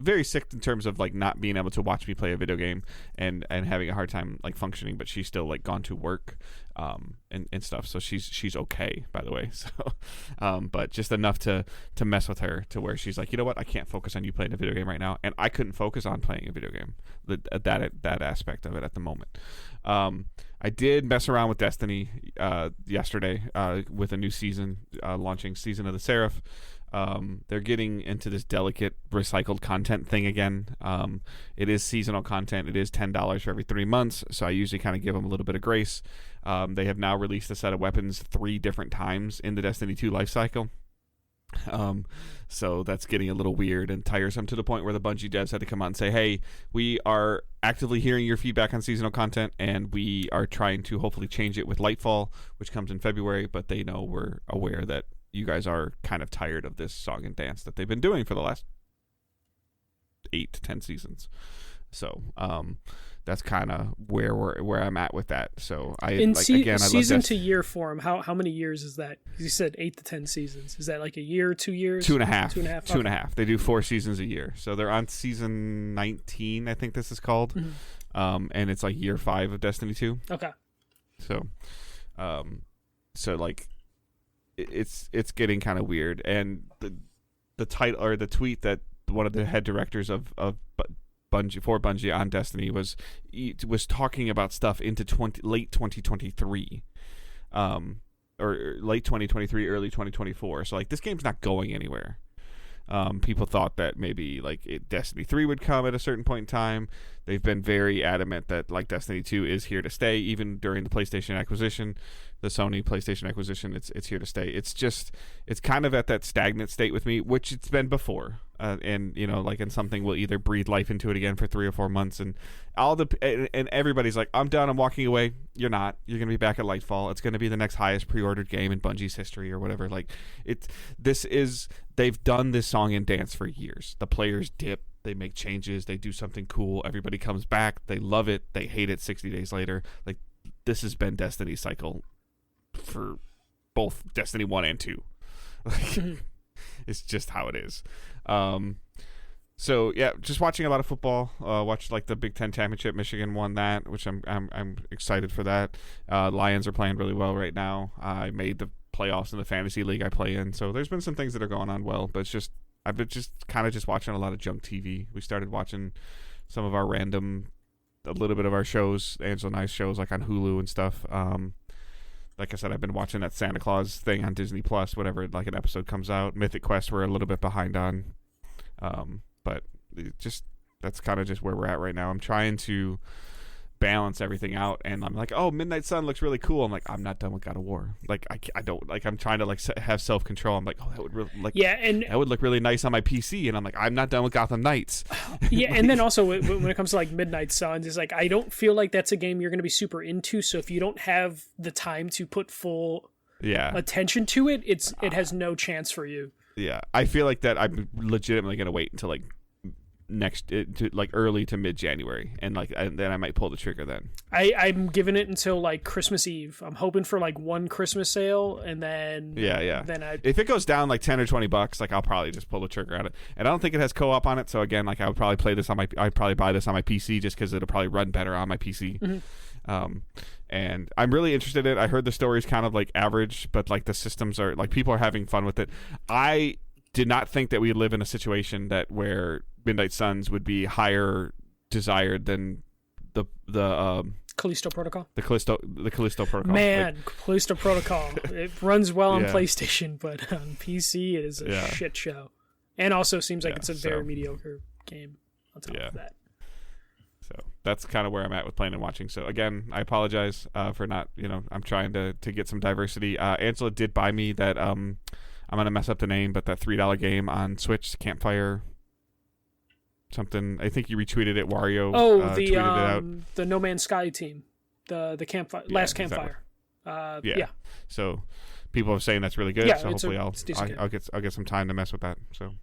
very sick in terms of like not being able to watch me play a video game and having a hard time like functioning, but she's still like gone to work and stuff, so she's okay, by the way. So but just enough to mess with her to where she's like, you know what, I can't focus on you playing a video game right now, and I couldn't focus on playing a video game, that aspect of it at the moment. I did mess around with Destiny yesterday with a new season launching, Season of the Seraph. They're getting into this delicate recycled content thing again. It is seasonal content. It is $10 for every 3 months, so I usually kind of give them a little bit of grace. They have now released a set of weapons 3 different times in the Destiny 2 life cycle. So that's getting a little weird and tiresome, to the point where the Bungie devs had to come out and say, hey, we are actively hearing your feedback on seasonal content, and we are trying to hopefully change it with Lightfall, which comes in February, but they know we're aware that you guys are kind of tired of this song and dance that they've been doing for the last 8 to 10 seasons. So that's kind of where I'm at with that. So season to year form, how many years is that? You said 8 to 10 seasons. Is that like a year, 2 years? 2.5. 2.5. Two and a half. They do 4 seasons a year. So they're on season 19, I think this is called. Mm-hmm. And it's like year 5 of Destiny 2. Okay. So like it's getting kind of weird, and the title or the tweet that one of the head directors of Bungie on Destiny was talking about stuff into late 2023, or late 2023, early 2024. So like this game's not going anywhere. People thought that maybe like Destiny 3 would come at a certain point in time. They've been very adamant that like Destiny 2 is here to stay, even during the PlayStation acquisition, the Sony PlayStation acquisition. It's here to stay. It's kind of at that stagnant state with me, which it's been before. And you know, like, and something will either breathe life into it again for 3 or 4 months, and everybody's like, I'm done, I'm walking away. You're not. You're gonna be back at Lightfall. It's gonna be the next highest pre-ordered game in Bungie's history or whatever. Like, they've done this song and dance for years. The players dip, they make changes, they do something cool, everybody comes back, they love it, they hate it 60 days later. Like, this has been Destiny's cycle for both Destiny 1 and 2. Like, it's just how it is. So yeah, just watching a lot of football. Watched like the Big Ten championship. Michigan won that, which I'm excited for that. Lions are playing really well right now. I made the playoffs in the fantasy league I play in, so there's been some things that are going on well. But I've been just kind of watching a lot of junk TV. We started watching some of our a little bit of our shows, Angela and I's shows, like on Hulu and stuff. Like I said, I've been watching that Santa Claus thing on Disney Plus, whenever like an episode comes out. Mythic Quest we're a little bit behind on. But that's kind of just where we're at right now. I'm trying to balance everything out, and I'm like, oh, Midnight Sun looks really cool. I'm like, I'm not done with God of War. Like, I don't, like, I'm trying to like have self-control. I'm like, oh, that would really, like, yeah, and that would look really nice on my PC. And I'm like, I'm not done with Gotham Knights. Yeah, and then also when it comes to like Midnight Suns, it's like, I don't feel like that's a game you're going to be super into. So if you don't have the time to put full attention to it, it has no chance for you. Yeah, I feel like that I'm legitimately going to wait until like to like early to mid-January, and then I might pull the trigger then. I'm giving it until like Christmas Eve. I'm hoping for like one Christmas sale, and then then if it goes down like $10 or $20, like, I'll probably just pull the trigger on it. And I don't think it has co-op on it, so again, like, I would probably play this I'd probably buy this on my PC just because it'll probably run better on my PC. Mm-hmm. And I'm really interested in it. I heard the story's kind of like average, but like the systems are like, people are having fun with it. I did not think that we live in a situation where Midnight Suns would be higher desired than the Callisto Protocol. The Callisto Protocol. Man, like, Callisto Protocol. It runs well on PlayStation, but on PC it is a shit show. And also seems like it's a very mediocre game on top of that. So that's kind of where I'm at with playing and watching. So again, I apologize for not, I'm trying to get some diversity. Angela did buy me that, I'm going to mess up the name, but that $3 game on Switch, Campfire something. I think you retweeted it, Wario. Oh, tweeted it out. The No Man's Sky team. The Campfire, last Campfire. So people are saying that's really good. So hopefully I'll get some time to mess with that. So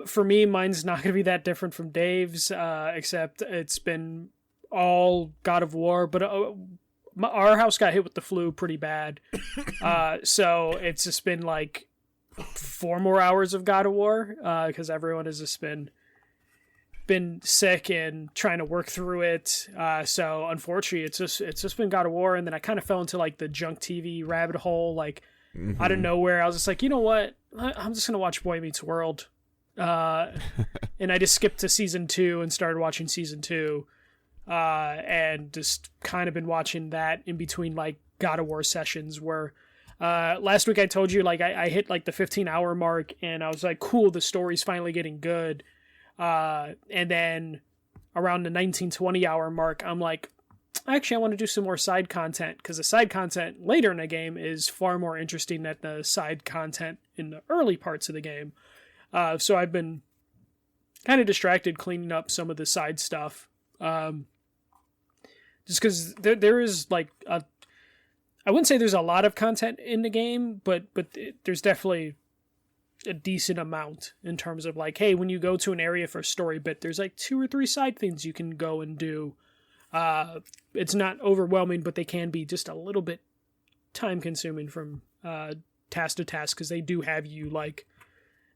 for me, mine's not going to be that different from Dave's, except it's been all God of War, but our house got hit with the flu pretty bad. So it's just been like 4 more hours of God of War because everyone has just been sick and trying to work through it. So unfortunately, it's just been God of War, and then I kind of fell into like the junk TV rabbit hole, like out of nowhere. I was just like, you know what? I'm just gonna watch Boy Meets World, and I just skipped to season 2 and started watching season 2, and just kind of been watching that in between like God of War sessions where. Last week I told you like I hit like the 15-hour mark and I was like, cool, the story's finally getting good. And then around the 19-20 hour mark, I'm like, actually I want to do some more side content because the side content later in the game is far more interesting than the side content in the early parts of the game. So I've been kind of distracted cleaning up some of the side stuff. Just because there is like I wouldn't say there's a lot of content in the game, but there's definitely a decent amount in terms of like, hey, when you go to an area for a story bit, there's like 2 or 3 side things you can go and do. It's not overwhelming, but they can be just a little bit time consuming from task to task because they do have you like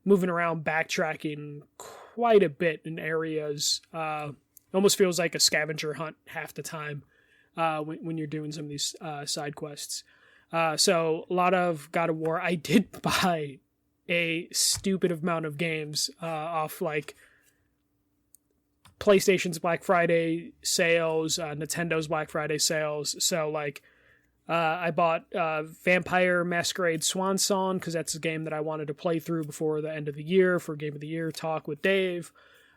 moving around, backtracking quite a bit in areas. Almost feels like a scavenger hunt half the time. When you're doing some of these side quests. So a lot of God of War. I did buy a stupid amount of games off like PlayStation's Black Friday sales, Nintendo's Black Friday sales. So like I bought Vampire Masquerade Swan Song because that's a game that I wanted to play through before the end of the year for Game of the Year talk with Dave.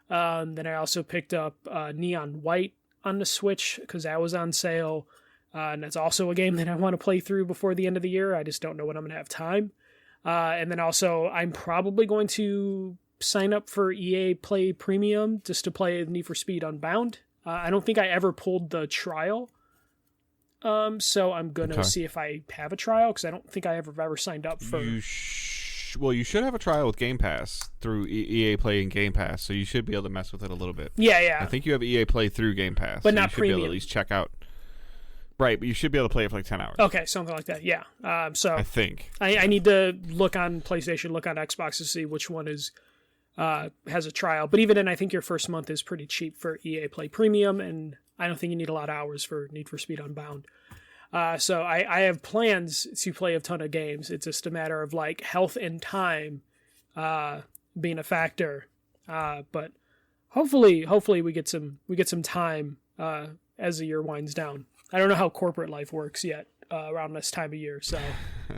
Then I also picked up Neon White on the Switch because that was on sale, and that's also a game that I want to play through before the end of the year. I just don't know when I'm going to have time. And then also I'm probably going to sign up for EA Play Premium just to play Need for Speed Unbound. I don't think I ever pulled the trial, so I'm going to see if I have a trial because I don't think I ever signed up for... Well, you should have a trial with Game Pass through EA Play and Game Pass, so you should be able to mess with it a little bit. Yeah. I think you have EA Play through Game Pass, but so not you should premium. be able to at least check out. Right, but you should be able to play it for like 10 hours. Okay, something like that. Yeah. So I think I need to look on PlayStation, look on Xbox to see which one is has a trial. But even then, I think your first month is pretty cheap for EA Play Premium, and I don't think you need a lot of hours for Need for Speed Unbound. So I have plans to play a ton of games. It's just a matter of like health and time being a factor. But hopefully we get some time as the year winds down. I don't know how corporate life works yet around this time of year, so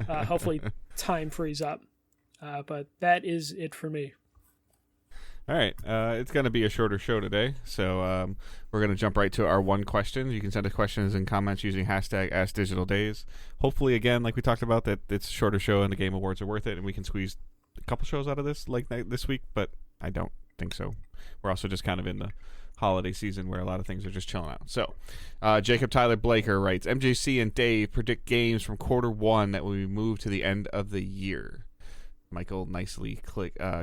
hopefully time frees up. But that is it for me. All right. It's going to be a shorter show today, so we're going to jump right to our one question. You can send us questions and comments using hashtag AskDigitalDays. Hopefully, again, like we talked about, that it's a shorter show and the Game Awards are worth it, and we can squeeze a couple shows out of this like this week, but I don't think so. We're also just kind of in the holiday season where a lot of things are just chilling out. So, Jacob Tyler Blaker writes, MJC and Dave predict games from Q1 that will be moved to the end of the year. Michael nicely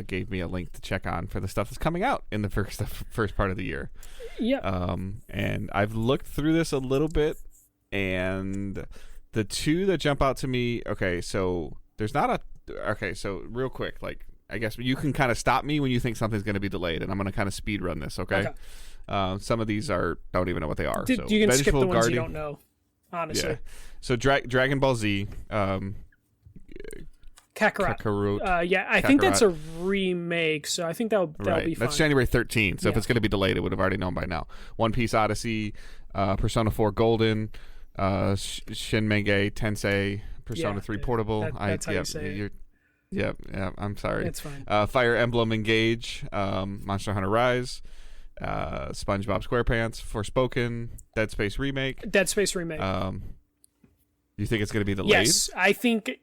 gave me a link to check on for the stuff that's coming out in the first part of the year. Yeah. And I've looked through this a little bit, and the two that jump out to me. Okay, so there's not a. Okay, so real quick, like I guess you can kind of stop me when you think something's going to be delayed, and I'm going to kind of speed run this. Okay. Some of these don't even know what they are. So you can skip the ones Guardian, you don't know. Honestly. Yeah. So Dragon Ball Z. Kakarot. I think that's a remake, so I think that'll be fine. That's January 13th, so if it's going to be delayed, it would have already known by now. One Piece Odyssey, Persona 4 Golden, Shin Megami Tensei, Persona 3 Portable. That's how you say it. Yeah, I'm sorry. It's fine. Fire Emblem Engage, Monster Hunter Rise, SpongeBob SquarePants, Forspoken, Dead Space Remake. You think it's going to be delayed? Yes, I think...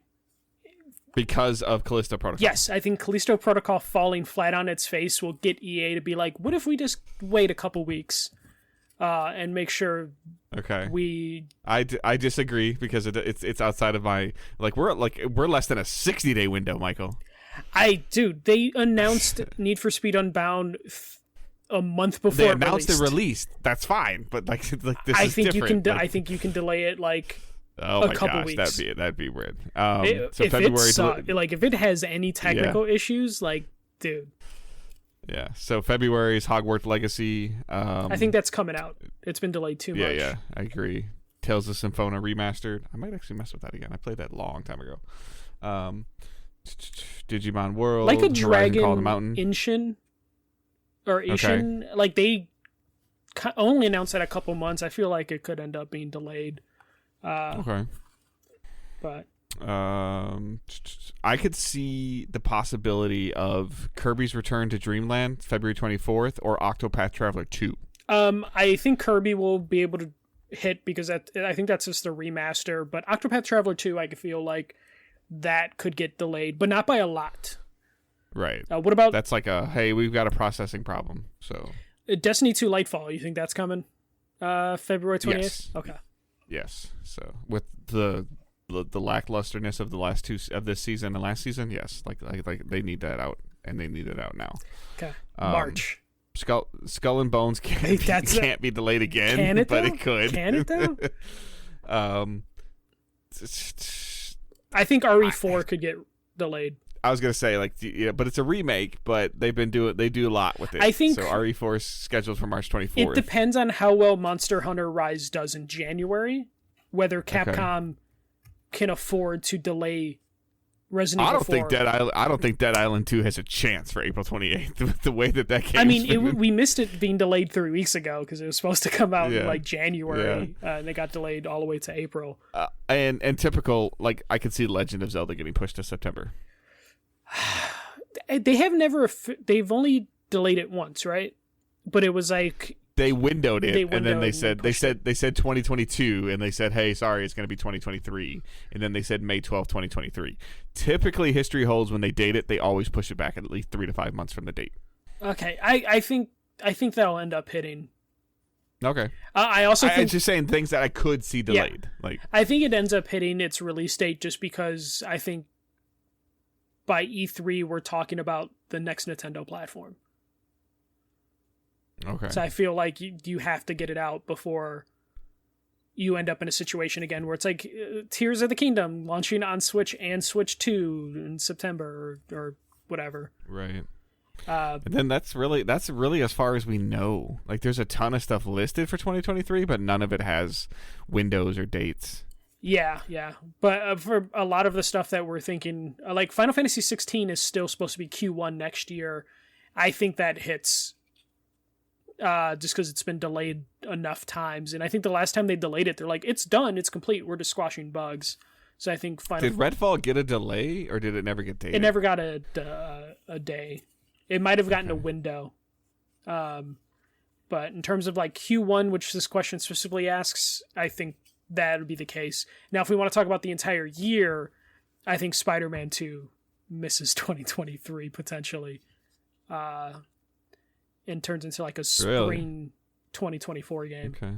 Because of Callisto Protocol. Yes, I think Callisto Protocol falling flat on its face will get EA to be like, what if we just wait a couple weeks and make sure we... I disagree because it's outside of my... We're less than a 60-day window, Michael. They announced Need for Speed Unbound a month before they announced it released. That's fine, but this is different. I think you can delay it Oh a my couple gosh, weeks. that'd be weird. If February, if it has any technical issues, like, dude. Yeah. So February's Hogwarts Legacy. I think that's coming out. It's been delayed too much. Yeah, I agree. Tales of Symphonia remastered. I might actually mess with that again. I played that a long time ago. Digimon World, like a Dragon Call of the Mountain. Ishin or Ishin. Okay. Like they only announced that a couple months. I feel like it could end up being delayed. Okay. But I could see the possibility of Kirby's Return to Dreamland February 24th or Octopath Traveler 2. I think Kirby will be able to hit because I think that's just the remaster. But Octopath Traveler 2, I feel like that could get delayed, but not by a lot. Right. What about that's like hey, we've got a processing problem. So Destiny 2 Lightfall? You think that's coming? February 28th. Yes. Okay. Yes. So with the lacklusterness of the last two of this season and last season, yes, like they need that out, and they need it out now. Okay. March. Skull and Bones can't be delayed again. Can it? But it could. Can it though? I think RE4 could get delayed. I was gonna say but it's a remake. But they do a lot with it. I think so. RE4 is scheduled for March 24th. It depends on how well Monster Hunter Rise does in January. Whether Capcom can afford to delay Resident Evil 4. I don't think Dead Island 2 has a chance for April 28th with the way that game. I mean, we missed it being delayed 3 weeks ago because it was supposed to come out in January, and they got delayed all the way to April. And typical, I could see Legend of Zelda getting pushed to September. They've only delayed it once, right? But it was like they windowed it, and then they said 2022, and they said, hey, sorry, it's going to be 2023, and then they said May 12th, 2023. Typically, history holds when they date it, they always push it back at least 3 to 5 months from the date. Okay, I think that'll end up hitting. Okay. I also think I'm just saying things that I could see delayed. I think it ends up hitting its release date just because I think by E3 we're talking about the next Nintendo platform. Okay. So I feel like you have to get it out before you end up in a situation again where it's like Tears of the Kingdom launching on Switch and Switch 2 in September or whatever. Right. And then that's really as far as we know. There's a ton of stuff listed for 2023, but none of it has windows or dates. Yeah. But for a lot of the stuff that we're thinking, like Final Fantasy 16 is still supposed to be Q1 next year. I think that hits just because it's been delayed enough times. And I think the last time they delayed it, they're like, it's done, it's complete, we're just squashing bugs. So I think Did Redfall get a delay, or did it never get dated? It never got a day. It might have gotten a window. But in terms of Q1, which this question specifically asks, I think that would be the case. Now, if we want to talk about the entire year, I think Spider-Man 2 misses 2023 potentially. And turns into a spring 2024 game. Okay.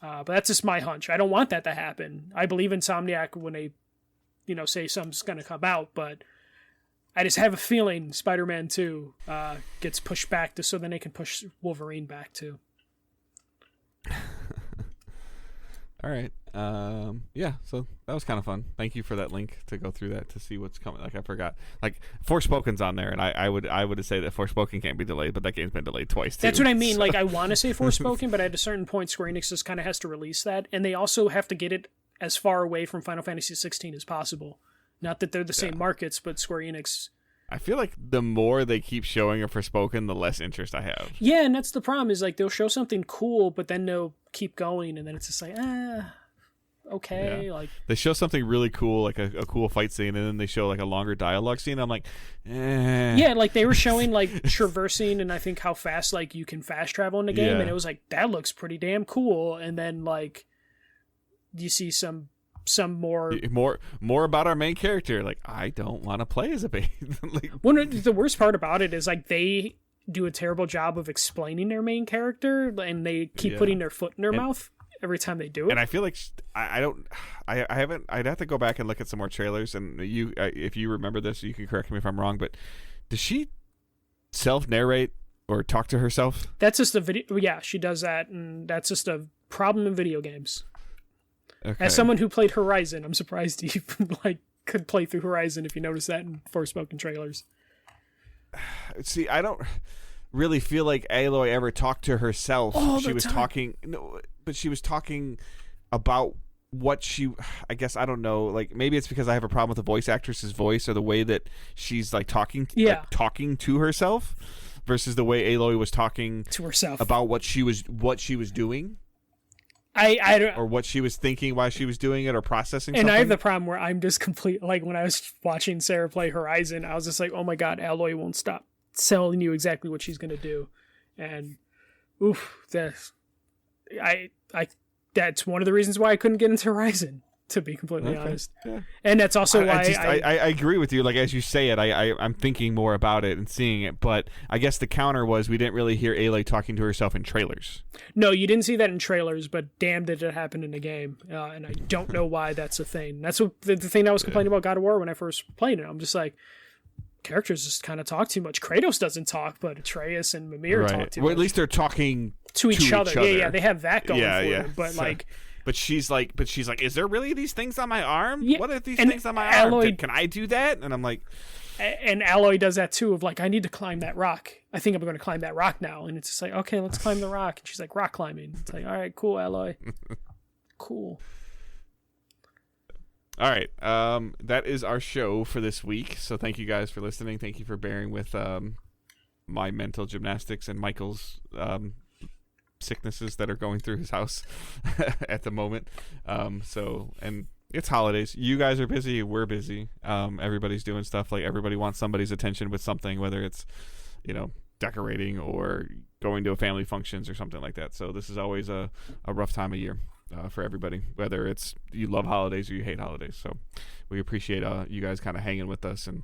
But that's just my hunch. I don't want that to happen. I believe Insomniac when they, say something's going to come out, but I just have a feeling Spider-Man 2 gets pushed back so then they can push Wolverine back too. All right. So that was kind of fun. Thank you for that link to go through that to see what's coming. I forgot. Forspoken's on there, and I would say that Forspoken can't be delayed, but that game's been delayed twice too. That's what I mean. So. I want to say Forspoken, but at a certain point, Square Enix just kind of has to release that, and they also have to get it as far away from Final Fantasy 16 as possible. Not that they're the same markets, but Square Enix. I feel like the more they keep showing of Forspoken, the less interest I have. Yeah, and that's the problem is they'll show something cool, but then they'll keep going, and then it's just okay. Yeah. They show something really cool, like a cool fight scene, and then they show a longer dialogue scene. I'm like, eh. Yeah, they were showing traversing, and I think how fast you can fast travel in the game, and it was that looks pretty damn cool. And then you see some more about our main character. I don't want to play as a baby. The worst part about it is they do a terrible job of explaining their main character, and they keep putting their foot in their mouth every time they do it. And I feel like I haven't. I'd have to go back and look at some more trailers. And if you remember this, you can correct me if I'm wrong. But does she self-narrate or talk to herself? That's just a video. Yeah, she does that, and that's just a problem in video games. Okay. As someone who played Horizon, I'm surprised he like could play through Horizon if you notice that in Forspoken trailers. See, I don't really feel like Aloy ever talked to herself. She was talking, but she was talking about what she, I guess, I don't know, like maybe it's because I have a problem with the voice actress's voice or the way that she's like talking to herself versus the way Aloy was talking to herself about what she was doing. I don't, or what she was thinking while she was doing it or processing and something. I have the problem where I'm just complete, like when I was watching Sarah play Horizon, I was just like, oh my god, Aloy won't stop telling you exactly what she's going to do. And oof, that's one of the reasons why I couldn't get into Horizon, to be completely honest. Yeah. And that's also why I agree with you. Like, as you say it, I'm thinking more about it and seeing it. But I guess the counter was we didn't really hear Aloy talking to herself in trailers. No, you didn't see that in trailers, but damn did it happen in the game. And I don't know why that's a thing. That's what the thing I was complaining about God of War when I first played it. I'm just like, characters just kind of talk too much. Kratos doesn't talk, but Atreus and Mimir talk too much. Well, at least they're talking to each other. Yeah, they have that going for them. But so, like... But she's like, is there really these things on my arm? Yeah, what are these things on my arm? Can I do that? And I'm like... And Aloy does that too, of like, I need to climb that rock. I think I'm going to climb that rock now. And it's just like, okay, let's climb the rock. And she's like, rock climbing. It's like, all right, cool, Aloy. Cool. All right. That is our show for this week. So thank you guys for listening. Thank you for bearing with my mental gymnastics and Michael's sicknesses that are going through his house at the moment. And it's holidays. You guys are busy. We're busy. Everybody's doing stuff. Like, everybody wants somebody's attention with something, whether it's, decorating or going to a family functions or something like that. So this is always a rough time of year for everybody, whether it's you love holidays or you hate holidays. So we appreciate you guys kind of hanging with us. And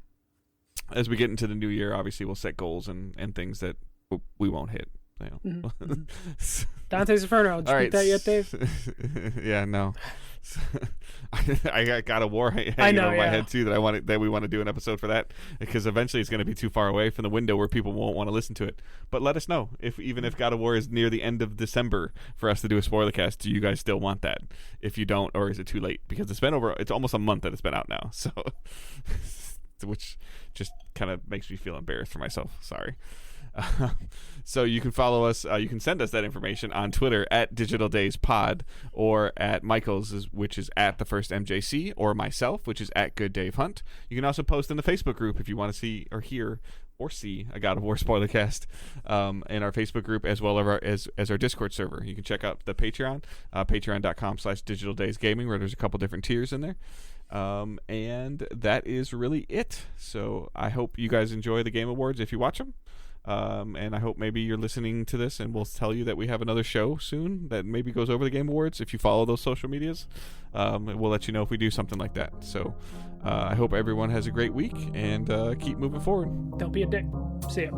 as we get into the new year, obviously we'll set goals and things that we won't hit. Dante's Inferno. Did you pick that yet, Dave? Yeah, no. I got God of War hanging over my head too that we want to do an episode for that, because eventually it's going to be too far away from the window where people won't want to listen to it. But let us know if God of War is near the end of December for us to do a spoiler cast. Do you guys still want that? If you don't, or is it too late? Because it's almost a month that it's been out now. So which just kind of makes me feel embarrassed for myself. Sorry. So you can follow us. You can send us that information on Twitter at Digital Days Pod, or at Michael's, which is at the first MJC, or myself, which is at Good Dave Hunt. You can also post in the Facebook group if you want to see or hear or see a God of War spoiler cast in our Facebook group, as well as our Discord server. You can check out the Patreon, patreon.com/digitaldaysgaming, where there's a couple different tiers in there. And that is really it. So I hope you guys enjoy the Game Awards if you watch them. And I hope maybe you're listening to this and we'll tell you that we have another show soon that maybe goes over the Game Awards. If you follow those social medias, we'll let you know if we do something like that. So I hope everyone has a great week and keep moving forward. Don't be a dick. See ya.